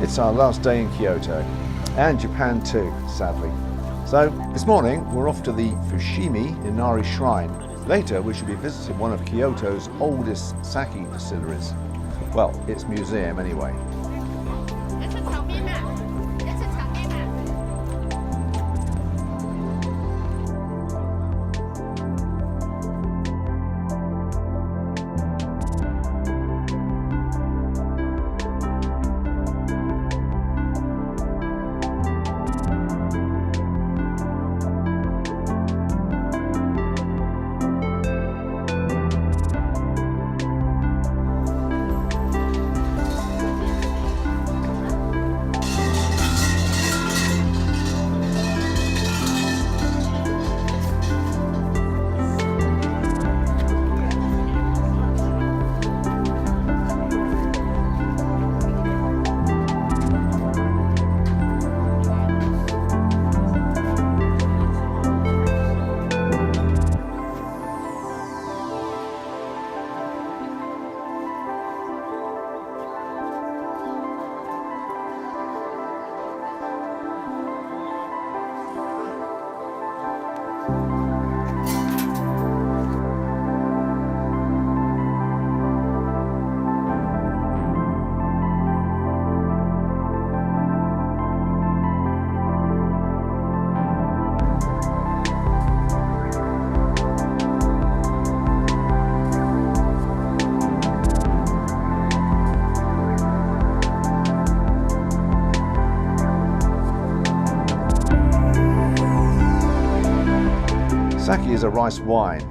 It's our last day in Kyoto, and Japan too, sadly. So this morning we're off to the Fushimi Inari shrine. Later we should be visiting one of Kyoto's oldest sake distilleries. Well, its museum anyway. Sake is a rice wine,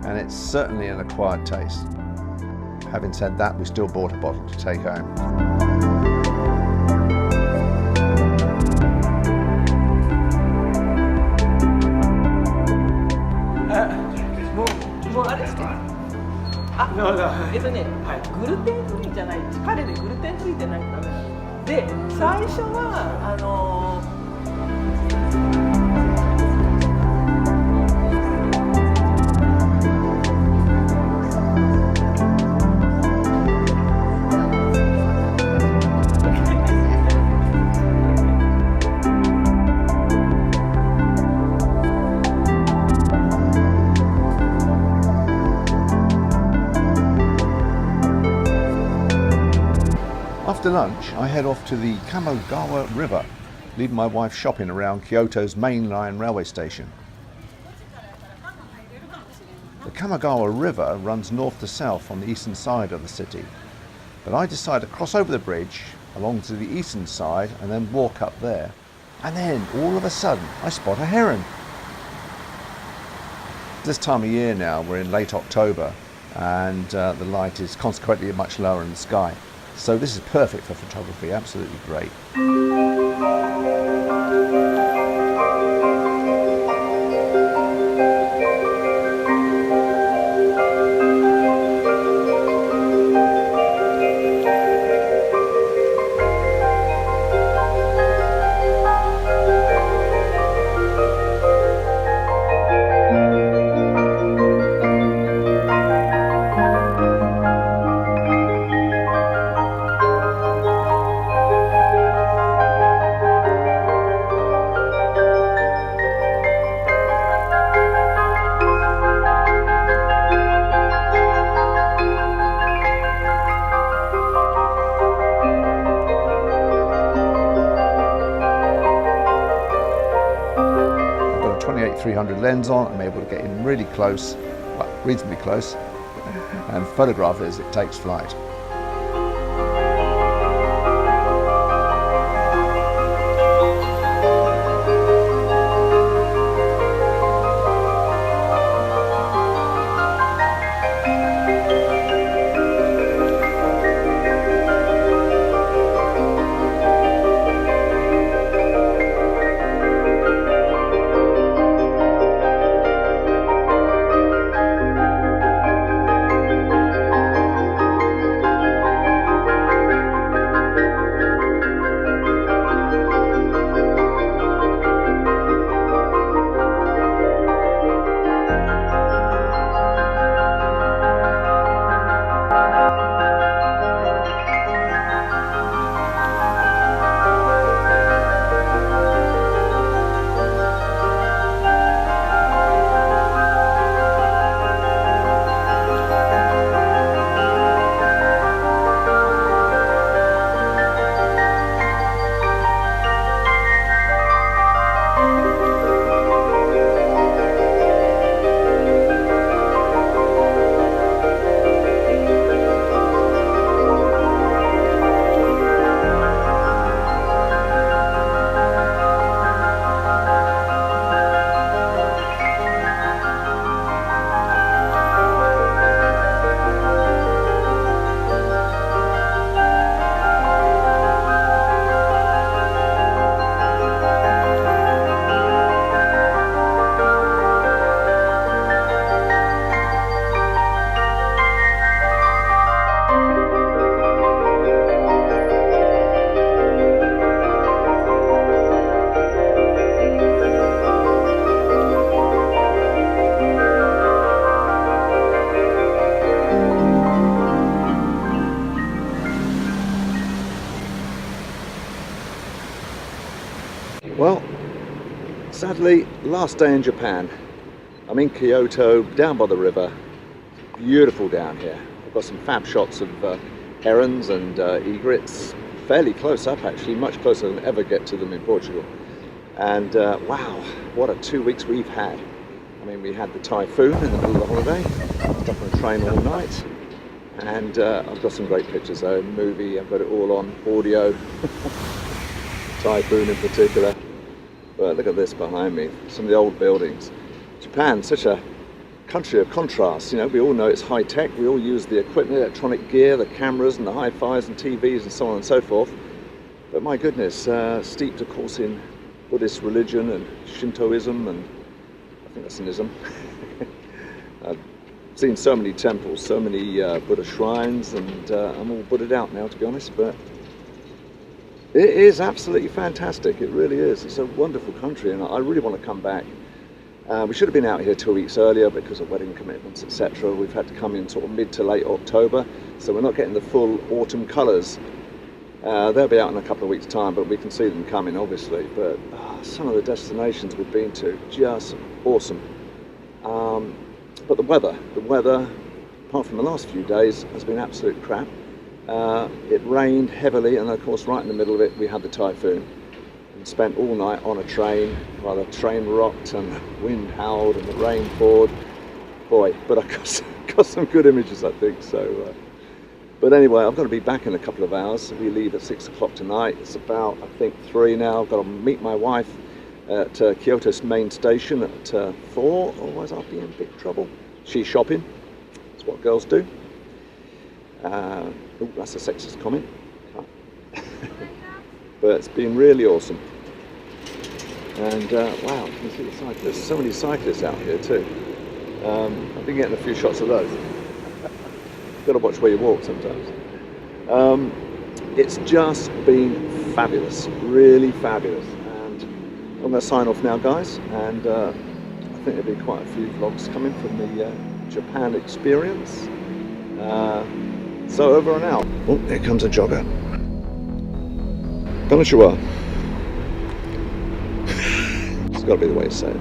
and it's certainly an acquired taste. Having said that, we still bought a bottle to take home. もうあれですか。あ、グルテンフリーじゃない。彼でグルテンフリーでないとダメなんです。で、最初はAfter lunch, I head off to the Kamo-gawa river, leaving my wife shopping around Kyoto's main line railway station. The Kamo-gawa river runs north to south on the eastern side of the city, but I decide to cross over the bridge along to the eastern side and then walk up there. And then, all of a sudden, I spot a heron. This time of year now, we're in late October, and the light is consequently much lower in the sky. So this is perfect for photography, absolutely great. I've got a 28-300 lens on. I'm able to get in really close, well, reasonably close, and photograph it as it takes flight. Well, sadly, last day in Japan. I'm in Kyoto, down by the river. Beautiful down here. I've got some fab shots of herons and egrets, fairly close up actually, much closer than I ever get to them in Portugal. And wow, what a 2 weeks we've had. I mean, we had the typhoon in the middle of the holiday, stuck on a train all night, and I've got some great pictures though, movie, I've got it all on audio, typhoon in particular. But look at this behind me, some of the old buildings. Japan, such a country of contrasts. You know, we all know it's high tech, we all use the equipment, electronic gear, the cameras and the hi-fis and TVs and so on and so forth. But my goodness, steeped of course in Buddhist religion and Shintoism, and I think that's an ism. I've seen so many temples, so many Buddha shrines, and I'm all Buddha'd out now, to be honest, but it is absolutely fantastic. It really is. It's a wonderful country, and I really want to come back. We should have been out here 2 weeks earlier because of wedding commitments, etc. We've had to come in sort of mid to late October, so we're not getting the full autumn colours. They'll be out in a couple of weeks' time, but we can see them coming, obviously. But some of the destinations we've been to, just awesome. But the weather, apart from the last few days, has been absolute crap. It rained heavily, and of course right in the middle of it we had the typhoon. And spent all night on a train while the train rocked and the wind howled and the rain poured. Boy, but I got some good images, I think. So, but anyway, I've got to be back in a couple of hours. We leave at 6 o'clock tonight. It's about, I think, 3 now. I've got to meet my wife at Kyoto's main station at 4, otherwise I'll be in big trouble. She's shopping. That's what girls do. Oh, that's a sexist comment. But it's been really awesome. And wow, you can see the cyclists. There's so many cyclists out here too. I've been getting a few shots of those. Got to watch where you walk sometimes. It's just been fabulous, really fabulous. And I'm going to sign off now, guys. And I think there'll be quite a few vlogs coming from the Japan experience. So over and out. Oh, here comes a jogger. Konnichiwa. It's got to be the way to say it.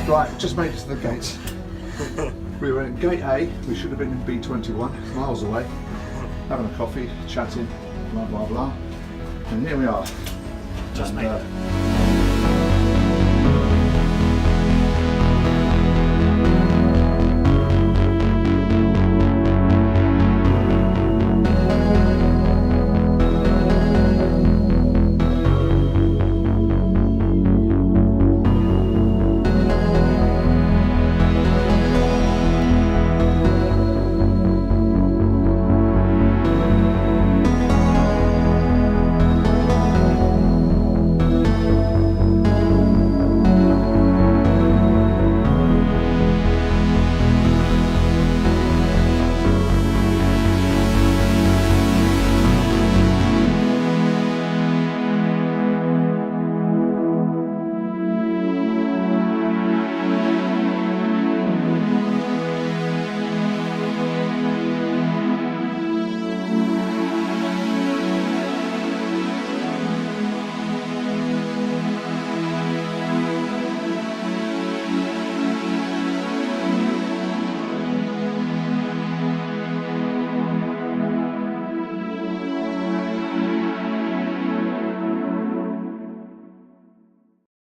Right, just made it to the gates. We were in gate A, we should have been in B21, miles away, having a coffee, chatting, blah blah blah. And here we are. Just made it.